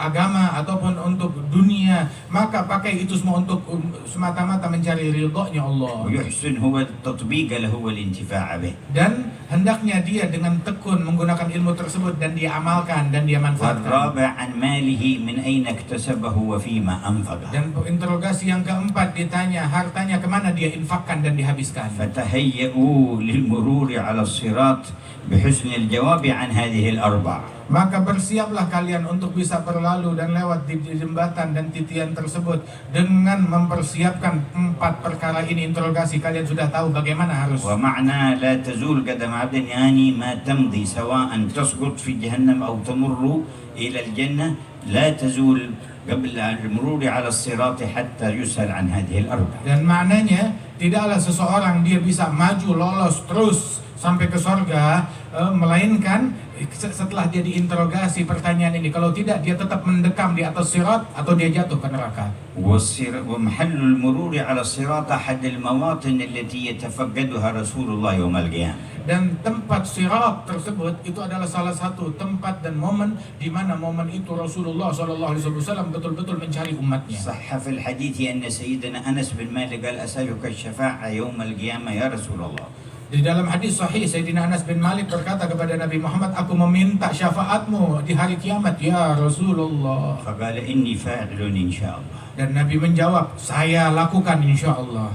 agama ataupun untuk dunia, maka pakai itu semua untuk semata-mata mencari ridhonya Allah. ويحسن هو التطبيق له والانتفاع به. Dan hendaknya dia dengan tekun menggunakan ilmu tersebut dan dia amalkan dan dia manfaatkan. والرابع عن ماله من أين اكتسبه وفيما أنفقه. Dan interogasi yang keempat ditanya hartanya kemana dia infakkan dan dihabiskan. فتهيئوا للمرور على الصراط بحسن الجواب عن هذه الأربع. Maka bersiaplah kalian untuk bisa berlalu dan lewat di jembatan dan titian tersebut dengan mempersiapkan 4 perkara ini. Interogasi kalian sudah tahu bagaimana harus. ومعنى لا تزول قدم عبد يعني ما تمضي سواء تسقط في جهنم أو تمر إلى الجنة لا تزول قبل المرور على الصراط حتى يسأل عن هذه الأربع. Dan maknanya tidaklah seseorang dia bisa maju lolos terus sampai ke sorga, melainkan setelah dia diinterogasi pertanyaan ini. Kalau tidak, dia tetap mendekam di atas sirat atau dia jatuh ke neraka. ومحل المرور على الصراط أحد المواطن التي يتفقدها رسول الله يوم القيامة. Dan tempat sirat tersebut itu adalah salah satu tempat dan momen di mana momen itu Rasulullah SAW betul-betul mencari umatnya. صح في الحديث أن سيدنا أنس بن مالك قال: أسألك الشفاعة يوم القيامة يا رسول الله. Di dalam hadis sahih, Sayyidina Anas bin Malik berkata kepada Nabi Muhammad, aku meminta syafaatmu di hari kiamat ya Rasulullah. فقال: إني فاعل إن شاء الله. Dan Nabi menjawab, saya lakukan insya Allah.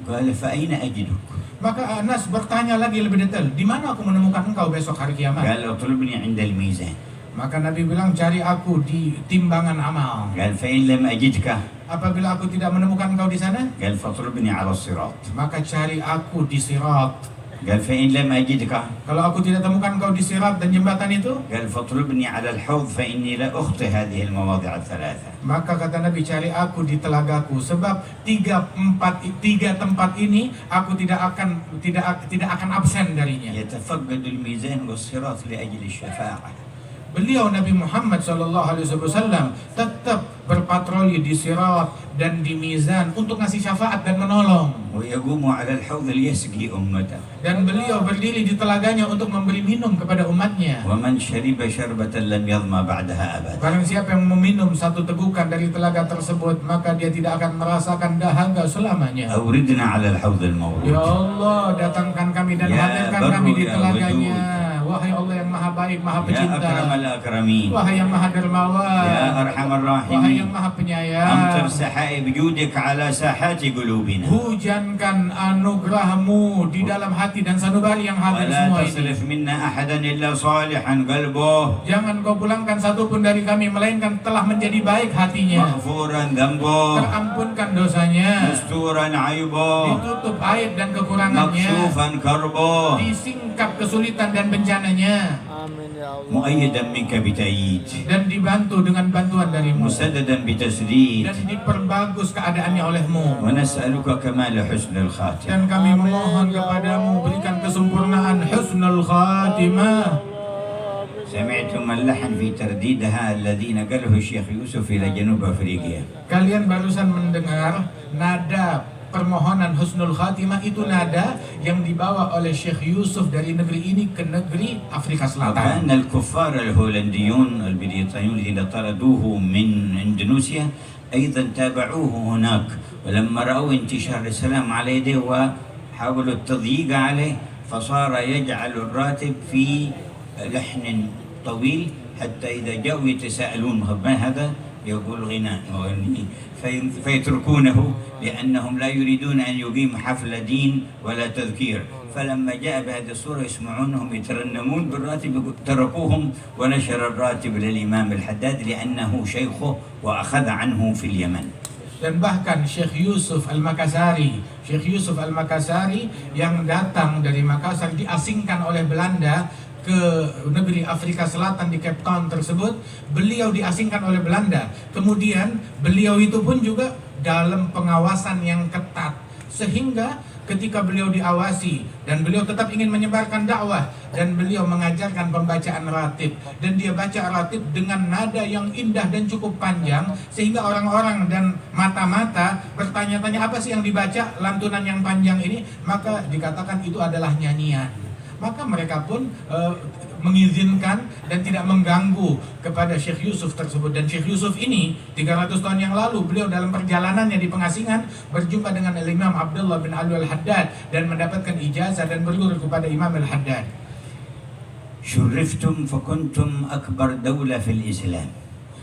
قال: فأين أجدك؟ Maka Anas bertanya lagi lebih detail, di mana aku menemukan engkau besok hari kiamat? قال: اطلبني عند الميزان. Maka Nabi bilang, cari aku di timbangan amal. قال: فإن لم أجدك؟ Apabila aku tidak menemukan engkau di sana, قال: فاطلبني على الصراط. maka cari aku di sirat. قال: فإن لم أجدك؟ Kalau aku tidak temukan engkau di sirat dan jembatan itu, قال: فاطلبني على الحوض فإني لا أخطئ هذه المواضع الثلاثة. maka kata Nabi, cari aku di telagaku, sebab tiga tempat ini aku tidak akan absen darinya. يتفقد الميزان والصراط لأجل الشفاعة. beliau Nabi Muhammad SAW tetap berpatroli di sirat dan di mizan untuk ngasih syafaat dan menolong. ويقوم على الحوض ليسقي أمته. Dan beliau berdiri di telaganya untuk memberi minum kepada umatnya. ومن شرب شربة لم يظمأ بعدها أبدا. Barang siapa yang meminum satu tegukan dari telaga tersebut, maka dia tidak akan merasakan dahaga selamanya. أوردنا على الحوض المورود. Ya Allah, datangkan kami dan Ya hadirkan Barru, kami di ya telaganya. Wahai Allah yang maha baik, maha يا pecinta. أكرم الأكرمين. Wahai yang maha dermawan. يا أرحم Wahai الراحمين. yang maha penyayang. أمطر سحائب جودك على ساحات قلوبنا. Hujankan anugerahmu di dalam hati dan sanubari yang hadir ولا semua ini. تصرف منا أحدا إلا صالحا قلبه. Jangan kau pulangkan satupun dari kami melainkan telah menjadi baik hatinya, مغفورا ذنبه. terampunkan dosanya, مستورا عيبه. ditutup aib dan kekurangannya, مكشوفا كربه. disingkap kesulitan dan bencananya, مؤيدا منك بتأييد. dan dibantu dengan bantuan darimu, مسددا بتسديد. dan diperbagus keadaannya olehmu. ونسألك كمال حسن الخاتم. Dan kami memohon kepadamu berikan kesempurnaan husnul khatimah. سمعتم اللحن في ترديدها الذي نقله الشيخ يوسف إلى جنوب أفريقيا. Kalian barusan mendengar nada permohonan husnul khatimah, itu nada yang dibawa oleh Syekh Yusuf dari negeri ini ke negeri Afrika Selatan. وكان الكفار الهولنديون البريطانيون الذين طردوه من إندونيسيا أيضا تابعوه هناك، ولما رأوا انتشار السلام على يديه وحاولوا التضييق عليه فصار يجعل الراتب في لحن طويل حتى إذا جاءوا يتساءلون ما هذا يقول غناء فيتركونه لأنهم لا يريدون أن يقيم حفل دين ولا تذكير. فلما جاء بهذه الصورة يسمعونهم يترنمون بالراتب تركوهم ونشر الراتب للإمام الحداد لأنه شيخه وأخذ عنه في اليمن. Dan bahkan Syekh Yusuf Al-Makassari yang datang dari Makassar diasingkan oleh Belanda ke negeri Afrika Selatan di Cape Town tersebut. Beliau diasingkan oleh Belanda. Kemudian beliau itu pun juga dalam pengawasan yang ketat, sehingga ketika beliau diawasi dan beliau tetap ingin menyebarkan dakwah, dan beliau mengajarkan pembacaan ratib, dan dia baca ratib dengan nada yang indah dan cukup panjang sehingga orang-orang dan mata-mata bertanya-tanya apa sih yang dibaca lantunan yang panjang ini, maka dikatakan itu adalah nyanyian. Maka mereka pun mengizinkan dan tidak mengganggu kepada Syekh Yusuf tersebut. Dan Syekh Yusuf ini 300 tahun yang lalu beliau dalam perjalanannya di pengasingan berjumpa dengan Imam Abdullah bin Alwi Al-Haddad dan mendapatkan ijazah dan berguru kepada Imam Al-Haddad. شرفتم فكنتم أكبر دولة في الإسلام.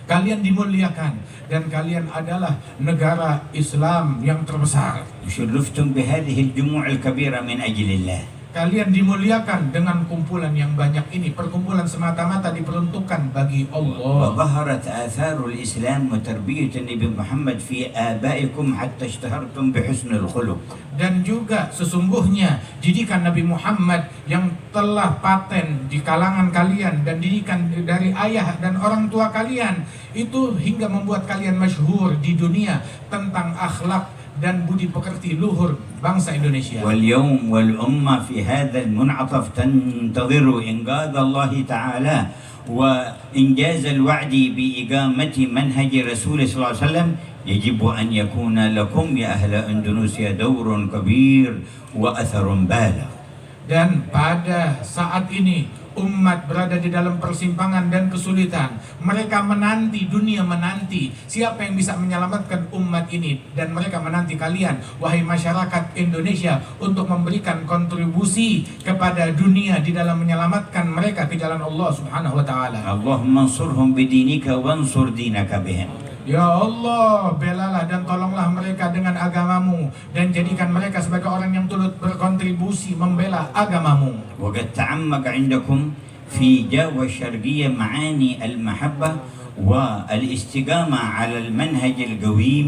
Kalian dimuliakan dan kalian adalah negara Islam yang terbesar. شرفتم بهذه الجموع الكبيرة من أجل الله. Kalian dimuliakan dengan kumpulan yang banyak ini. Perkumpulan semata-mata diperuntukkan bagi Allah. وظهرت آثار الإسلام وتربية النبي محمد في آبائكم حتى اشتهرتم بحسن الخلق. Dan juga sesungguhnya didikan Nabi Muhammad yang telah paten di kalangan kalian dan didikan dari ayah dan orang tua kalian itu hingga membuat kalian masyhur di dunia tentang akhlak dan budi pekerti luhur bangsa Indonesia. واليوم والأمة في هذا المنعطف تنتظر إنقاذ الله تعالى وإنجاز الوعد بإقامة منهج رسول صلى الله عليه وسلم. يجب أن يكون لكم يا أهل إندونيسيا دور كبير وأثر بالغ. Dan pada saat ini umat berada di dalam persimpangan dan kesulitan. Mereka menanti, dunia menanti siapa yang bisa menyelamatkan umat ini, dan mereka menanti kalian wahai masyarakat Indonesia untuk memberikan kontribusi kepada dunia di dalam menyelamatkan mereka ke jalan Allah Subhanahu wa taala. Allahumma ansurhum bidinika wansur dinaka bihim. Ya Allah, belalah dan tolonglah mereka dengan agamamu, dan jadikan mereka sebagai orang yang turut berkontribusi membela agamamu. وقد تعمق عندكم في جاوة الشرقية معاني المحبة والاستقامة على المنهج القويم.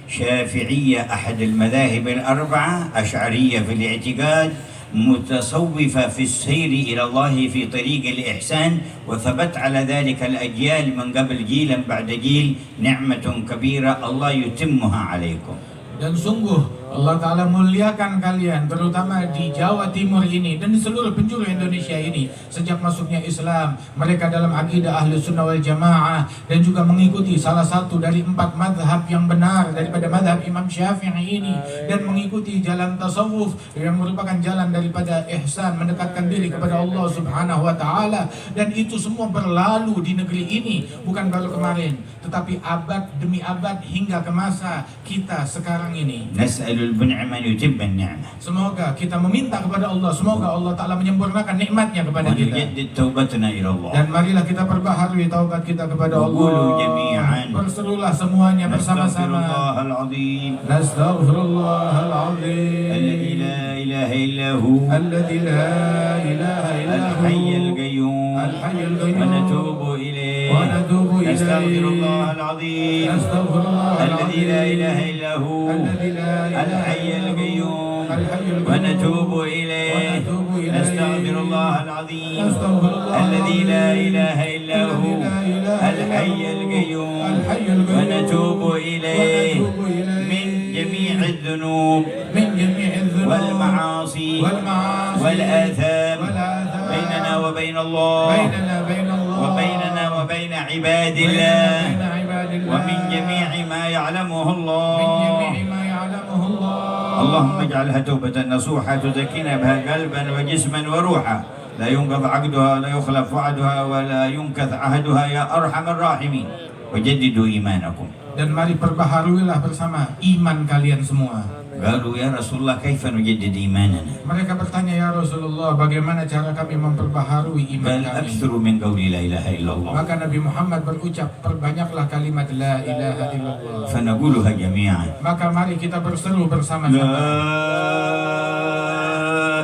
شافعية أحد المذاهب الأربعة، أشعرية في الاعتقاد، متصوفة في السير إلى الله في طريق الإحسان، وثبت على ذلك الأجيال من قبل جيلا بعد جيل. نعمة كبيرة الله يتمها عليكم. Dan sungguh Allah Ta'ala muliakan kalian, terutama di Jawa Timur ini dan di seluruh penjuru Indonesia ini. Sejak masuknya Islam, mereka dalam akidah Ahlus Sunnah wal Jamaah dan juga mengikuti salah satu dari 4 madhab yang benar daripada madhab Imam Syafi'i ini, dan mengikuti jalan tasawuf yang merupakan jalan daripada ihsan, mendekatkan diri kepada Allah Subhanahu wa Ta'ala. Dan itu semua berlalu di negeri ini, bukan baru kemarin, tetapi abad demi abad hingga ke masa kita sekarang ini. نسأل المنعم أن يتم النعمة Semoga kita meminta kepada Allah, semoga Allah Ta'ala menyempurnakan nikmatnya kepada kita. ونجدد توبتنا إلى الله. Dan marilah kita perbaharui taubat kita kepada Allah. وقولوا جميعا Berserulah semuanya نستغفر bersama-sama. الله العظيم Nastaghfirullahaladzim الذي لا إله إلا هو Alladzi la ilaha illa الحي hu القيوم Al-Hayyul Qayyum ونتوب إليه ونتوب إليه نستغفر الله العظيم Nastaghfirullah الذي لا إله إلا هو Alladzi la ilaha الحي illa hu القيوم Al-Hayyul Qayyum ونتوب إليه ونتوب إليه نستغفر الله العظيم Nastaghfirullah الذي لا إله إلا هو الذي لا إله إلا الحي هو القيوم الحي القيوم ونتوب إليه ونتوب إليه من جميع الذنوب من جميع الذنوب والمعاصي والمعاصي والآثام والآثام بيننا وبين الله بيننا وبين الله وبيننا وبين عباد بين الله عباد الله ومن جميع ما يعلمه من الله جميع ما يعلمه الله اللهم اجعلها توبة نصوحة تزكينا بها قلبا وجسما وروحا لا ينقض عقدها ولا يخلف وعدها ولا ينكث عهدها يا أرحم الراحمين وجددوا إيمانكم. Dan mari perbaharuilah bersama iman kalian semua. قالوا يا رسول الله كيف نجدد إيماننا؟ Mereka bertanya, ya Rasulullah, bagaimana cara kami memperbaharui iman قال kami? أكثر من قول لا إله إلا الله. Maka Nabi Muhammad berucap, perbanyaklah kalimat la ilaha illallah. فنقولها جميعا. Maka mari kita berseru لا bersama-sama.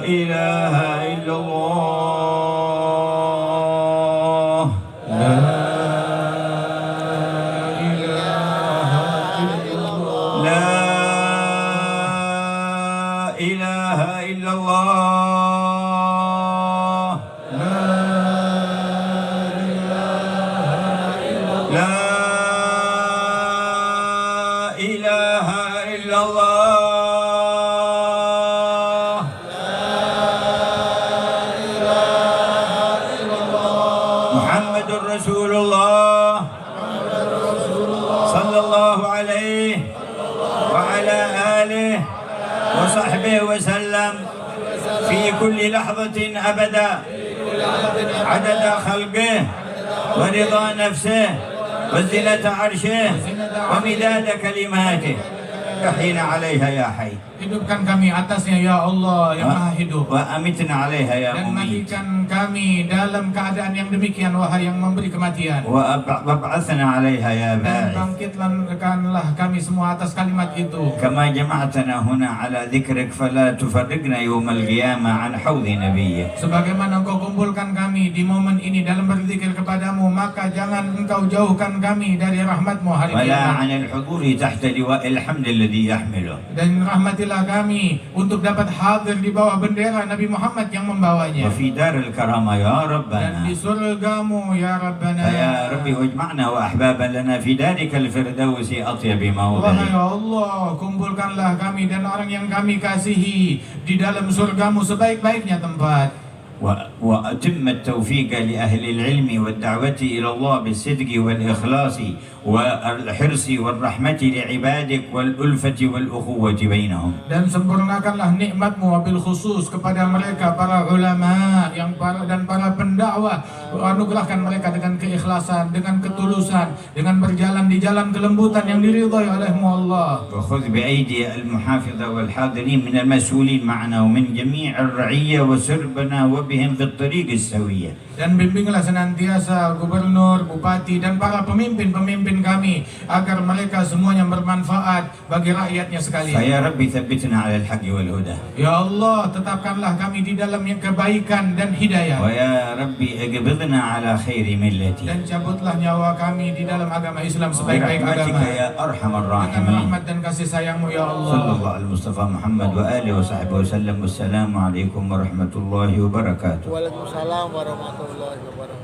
إله إلا الله. La إله إلا الله. لا إله إلا الله. محمد رسول الله صلى الله عليه وعلى آله وصحبه وسلم في كل لحظة أبدا عدد خلقه ورضا نفسه وزنة عرشه ومداد كلماته أحينا عليها يا حي Hidupkan kami atasnya ya Allah yang maha hidup, وأمتنا عليها يا dan مميت matikan kami dalam keadaan yang demikian wahai yang memberi kematian, وابعثنا عليها يا dan باعث bangkitkanlah kami semua atas kalimat itu. كما جمعتنا هنا على ذكرك فلا تفرقنا يوم القيامة عن حوض نبيك. Sebagaimana engkau kumpulkan kami di momen ini dalam berzikir kepadamu, maka jangan engkau jauhkan kami dari rahmatmu hari ولا kiamat. عن الحضور تحت لواء الحمد الذي يحمله. Dan rahmatilah kami untuk dapat hadir di bawah bendera Nabi Muhammad yang membawanya. وفي دار الكرامة يا Dan ربنا. di surgamu ya Rabbana. فيا ربي واجمعنا وأحبابا لنا في دارك الفردوس أطيب Wahai موضع. Allah, kumpulkanlah kami dan orang yang kami kasihi di dalam surgamu sebaik-baiknya tempat. وأتم التوفيق لأهل العلم والدعوة إلى الله بالصدق والإخلاص والحرص والرحمة لعبادك والألفة والأخوة بينهم. Dan sempurnakanlah nikmatmu wabil khusus kepada mereka para ulama dan para pendakwah. Anugerahkan mereka dengan keikhlasan, dengan ketulusan, dengan berjalan di jalan kelembutan yang diridhai olehmu Allah. وخذ بأيدي المحافظة والحاضرين من المسؤولين معنا ومن جميع الرعية وسربنا وبهم في الطريق السوية. Dan bimbinglah senantiasa gubernur, bupati, dan para pemimpin-pemimpin kami agar mereka semuanya bermanfaat bagi rakyatnya sekalian. فيا ربي ثبتنا على الحق والهدى. Ya Allah, tetapkanlah kami di dalam yang kebaikan dan hidayah. ويا ربي اقبضنا على خير ملتي. Dan cabutlah nyawa kami di dalam agama Islam sebaik-baik برحمتك agama. يا أرحم Dengan الراحمين. rahmat dan kasih sayangmu ya صلى Allah. الله على المصطفى محمد وآله وصحبه وسلم. والسلام عليكم ورحمة الله وبركاته. Waalaikumsalam warahmatullahi wabarakatuh.